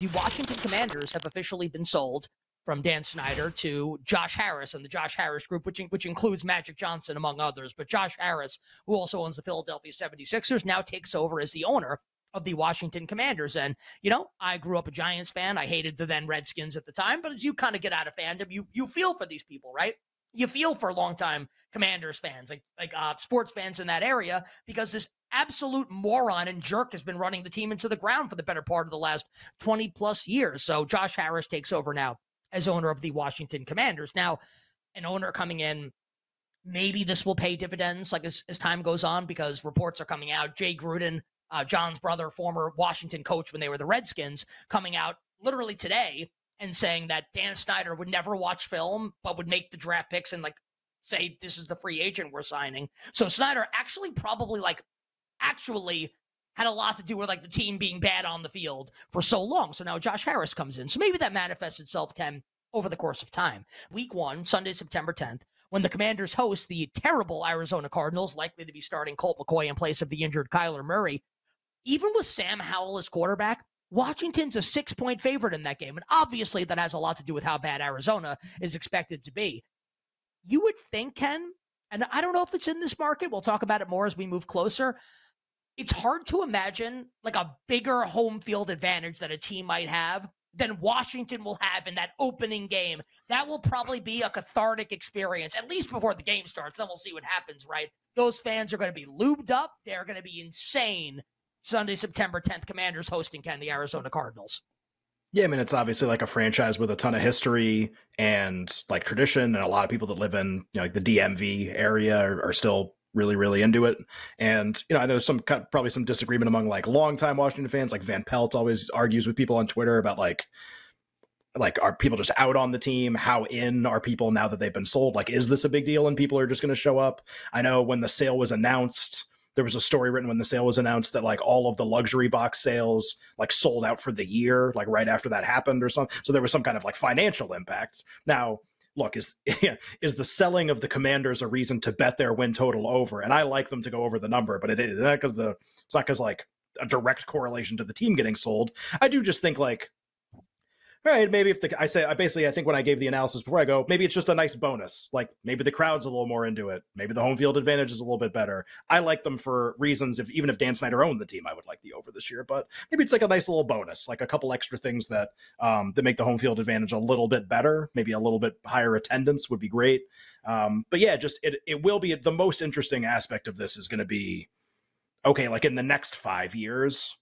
The Washington Commanders have officially been sold from Dan Snyder to Josh Harris and the Josh Harris Group, which includes Magic Johnson, among others. But Josh Harris, who also owns the Philadelphia 76ers, now takes over as the owner of the Washington Commanders. And, I grew up a Giants fan. I hated the then Redskins at the time. But as you kind of get out of fandom, you feel for these people, right? You feel for longtime Commanders fans, like sports fans in that area, because this absolute moron and jerk has been running the team into the ground for the better part of the last 20 plus years. So Josh Harris takes over now as owner of the Washington Commanders. Now, an owner coming in, maybe this will pay dividends like as time goes on, because reports are coming out. Jay Gruden, John's brother, former Washington coach when they were the Redskins, coming out literally today and saying that Dan Snyder would never watch film, but would make the draft picks and say, this is the free agent we're signing. So Snyder actually had a lot to do with the team being bad on the field for so long. So now Josh Harris comes in. So maybe that manifests itself, Ken, over the course of time. Week 1, Sunday, September 10th, when the Commanders host the terrible Arizona Cardinals, likely to be starting Colt McCoy in place of the injured Kyler Murray. Even with Sam Howell as quarterback, Washington's a 6-point favorite in that game. And obviously that has a lot to do with how bad Arizona is expected to be. You would think, Ken, and I don't know if it's in this market, we'll talk about it more as we move closer, it's hard to imagine a bigger home field advantage that a team might have than Washington will have in that opening game. That will probably be a cathartic experience, at least before the game starts. Then we'll see what happens, right? Those fans are going to be lubed up. They're going to be insane. Sunday, September 10th, Commanders hosting, Ken, the Arizona Cardinals. Yeah, I mean, it's obviously a franchise with a ton of history and tradition, and a lot of people that live in the DMV area are still really, really into it. And, I know there's probably some disagreement among longtime Washington fans. Van Pelt always argues with people on Twitter about are people just out on the team? How in are people now that they've been sold? Is this a big deal and people are just going to show up? I know when the sale was announced, there was a story written when the sale was announced that all of the luxury box sales sold out for the year, right after that happened or something. So there was some kind of financial impact. Now, look, is the selling of the Commanders a reason to bet their win total over? And I like them to go over the number, but it's not because a direct correlation to the team getting sold. I do just think right, maybe I think when I gave the analysis before, I go, maybe it's just a nice bonus. Maybe the crowd's a little more into it. Maybe the home field advantage is a little bit better. I like them for reasons. Even if Dan Snyder owned the team, I would like the over this year. But maybe it's a nice little bonus, a couple extra things that make the home field advantage a little bit better. Maybe a little bit higher attendance would be great. But yeah, just it will be the most interesting aspect of this is going to be, okay, in the next 5 years,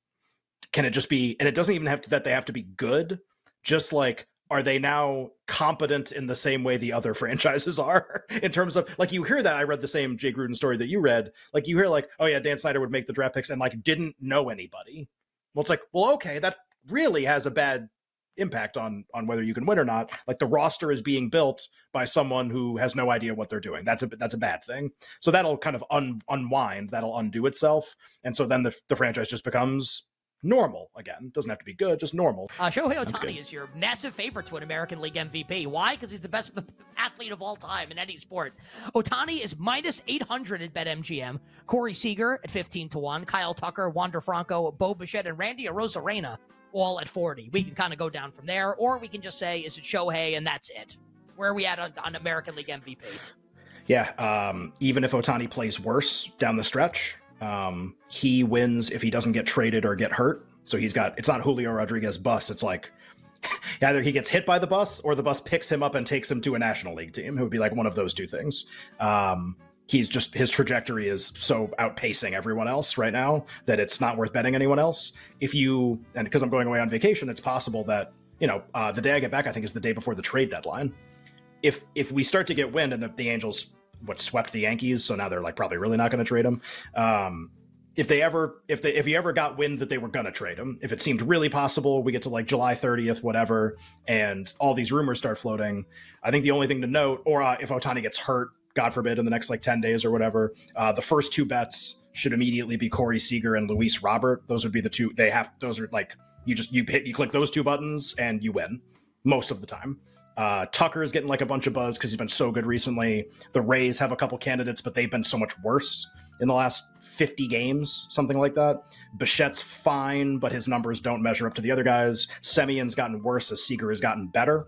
can it just be, and it doesn't even have to, that they have to be good. Just are they now competent in the same way the other franchises are in terms of you hear that I read the same Jay Gruden story that you read, you hear oh yeah, Dan Snyder would make the draft picks and didn't know anybody. Well, it's well, okay, that really has a bad impact on whether you can win or not. The roster is being built by someone who has no idea what they're doing. That's a bad thing. So that'll kind of unwind, that'll undo itself. And so then the franchise just becomes normal again. Doesn't have to be good, just normal. Shohei Ohtani is your massive favorite to an American League MVP. Why? Because he's the best athlete of all time in any sport. Ohtani is minus 800 at BetMGM. Corey Seager at 15-1. Kyle Tucker, Wander Franco, Bo Bichette, and Randy Arozarena all at 40. We can kind of go down from there, or we can just say, is it Shohei and that's it? Where are we at on American League MVP? Yeah, even if Ohtani plays worse down the stretch, he wins if he doesn't get traded or get hurt. So it's not Julio Rodriguez bus. It's either he gets hit by the bus or the bus picks him up and takes him to a National League team. It would be one of those two things. His trajectory is so outpacing everyone else right now that it's not worth betting anyone else. And because I'm going away on vacation, it's possible that, the day I get back, I think is the day before the trade deadline. If we start to get wind and the Angels swept the Yankees, so now they're probably really not going to trade him. If he ever got wind that they were going to trade him, if it seemed really possible, we get to July 30th, whatever, and all these rumors start floating, I think the only thing to note, or if Ohtani gets hurt, God forbid, in the next 10 days or whatever, the first two bets should immediately be Corey Seager and Luis Robert. Those would be the two. Those are you click those two buttons and you win most of the time. Tucker is getting a bunch of buzz because he's been so good recently. The Rays have a couple candidates, but they've been so much worse in the last 50 games, something like that. Bichette's fine, but his numbers don't measure up to the other guys. Semyon's gotten worse as Seager has gotten better.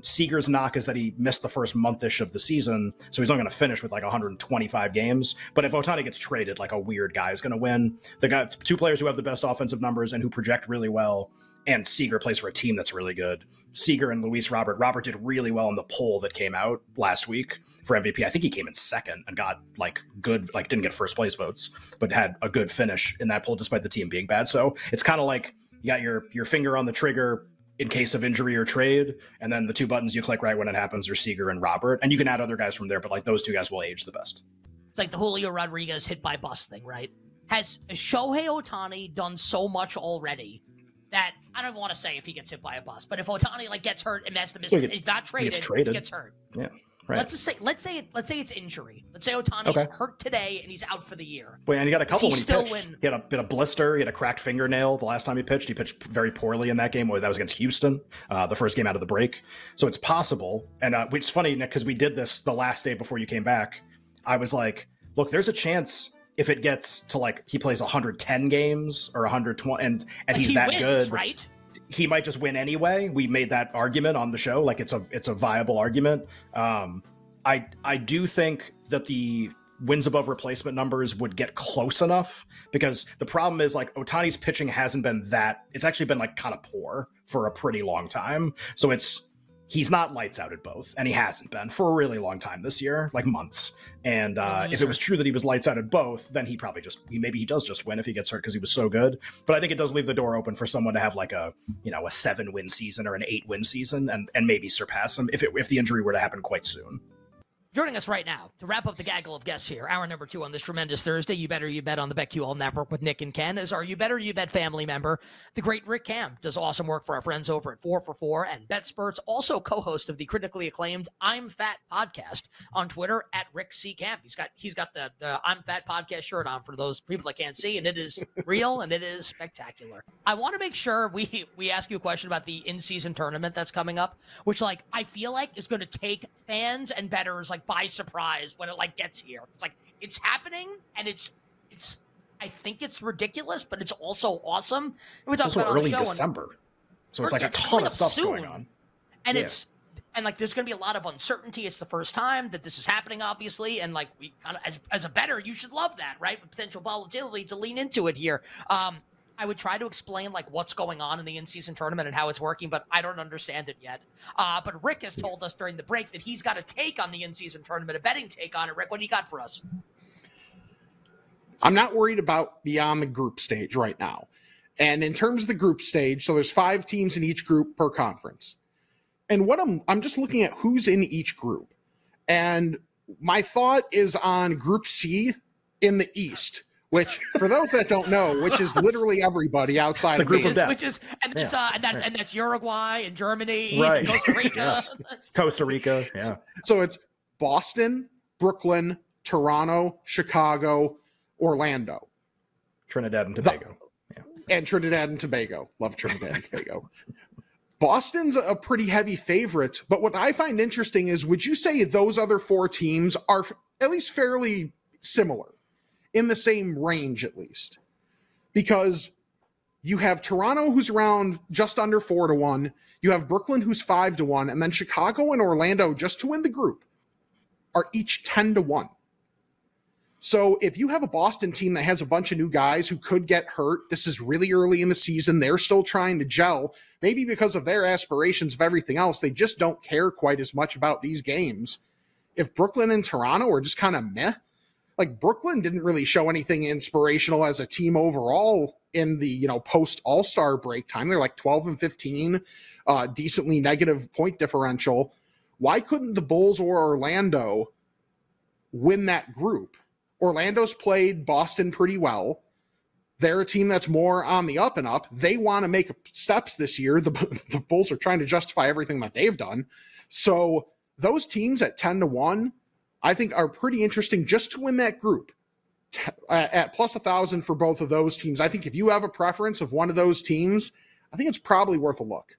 Seager's knock is that he missed the first month-ish of the season, so he's only going to finish with like 125 games. But if Ohtani gets traded, like a weird guy is going to win. The guy, two players who have the best offensive numbers and who project really well, and Seager plays for a team that's really good. Seager and Luis Robert. Robert did really well in the poll that came out last week for MVP. I think he came in second and got like good, like didn't get first place votes, but had a good finish in that poll despite the team being bad. So it's kind of like you got your finger on the trigger in case of injury or trade, and then the two buttons you click right when it happens are Seager and Robert, and you can add other guys from there, but like those two guys will age the best. It's like the Julio Rodriguez hit by bus thing, right? Has Shohei Ohtani done so much already that I don't want to say if he gets hit by a bus, but if Ohtani like gets hurt and has to miss, he's not traded, he gets hurt. Yeah. Right. Let's say it's injury. Let's say Ohtani's hurt today and he's out for the year. Well, and he got a couple when he pitched. Win? He had a blister. He had a cracked fingernail the last time he pitched. He pitched very poorly in that game. That was against Houston, the first game out of the break. So it's possible. And it's funny, Nick, because we did this the last day before you came back. I was like, look, there's a chance if it gets to like he plays 110 games or 120 and he's that wins, good, right? He might just win anyway. We made that argument on the show. Like it's a viable argument. I do think that the wins above replacement numbers would get close enough, because the problem is like Ohtani's pitching hasn't been that, it's actually been like kind of poor for a pretty long time. So he's not lights out at both, and he hasn't been for a really long time this year, like months. And if it was true that he was lights out at both, then he does just win if he gets hurt because he was so good. But I think it does leave the door open for someone to have like a 7-win season or an 8-win season and maybe surpass him if the injury were to happen quite soon. Joining us right now to wrap up the gaggle of guests here, hour number 2 on this tremendous Thursday, You Better You Bet on the BetQL Network with Nick and Ken, is our You Better You Bet family member, the great Rick Cam. Does awesome work for our friends over at 4 for 4 and BetSperts, also co-host of the critically acclaimed I'm Fat podcast on Twitter at Rick C. Cam. He's got the I'm Fat podcast shirt on for those people that can't see, and it is real and it is spectacular. I want to make sure we ask you a question about the in-season tournament that's coming up, which like I feel like is going to take fans and bettors like by surprise when it like gets here. It's like it's happening, and it's I think it's ridiculous, but it's also awesome. And we talked about early December, so it's like a ton of stuff going on, and like there's going to be a lot of uncertainty. It's the first time that this is happening, obviously, and like we kind of as a bettor, you should love that, right? With potential volatility to lean into it here. I would try to explain like what's going on in the in-season tournament and how it's working, but I don't understand it yet. But Rick has told us during the break that he's got a take on the in-season tournament, a betting take on it. Rick, what do you got for us? I'm not worried about beyond the group stage right now. And in terms of the group stage, so there's 5 teams in each group per conference. And what I'm just looking at who's in each group. And my thought is on Group C in the East, which, for those that don't know, which is literally everybody outside the group of death. And that's Uruguay and Germany, right. And Costa Rica. Yes. Costa Rica, yeah. So it's Boston, Brooklyn, Toronto, Chicago, Orlando. Trinidad and Tobago. And Trinidad and Tobago. Love Trinidad and Tobago. Boston's a pretty heavy favorite, but what I find interesting is, would you say those other 4 teams are at least fairly similar? In the same range, at least, because you have Toronto, who's around just under 4-1. You have Brooklyn, who's 5-1, and then Chicago and Orlando, just to win the group, are each 10-1. So if you have a Boston team that has a bunch of new guys who could get hurt, this is really early in the season. They're still trying to gel, maybe because of their aspirations of everything else. They just don't care quite as much about these games. If Brooklyn and Toronto are just kind of meh, like Brooklyn didn't really show anything inspirational as a team overall in the, post All-Star break time. They're like 12-15, decently negative point differential. Why couldn't the Bulls or Orlando win that group? Orlando's played Boston pretty well. They're a team that's more on the up and up. They want to make steps this year. The Bulls are trying to justify everything that they've done. So those teams at 10-1, I think are pretty interesting just to win that group at plus 1,000 for both of those teams. I think if you have a preference of one of those teams, I think it's probably worth a look.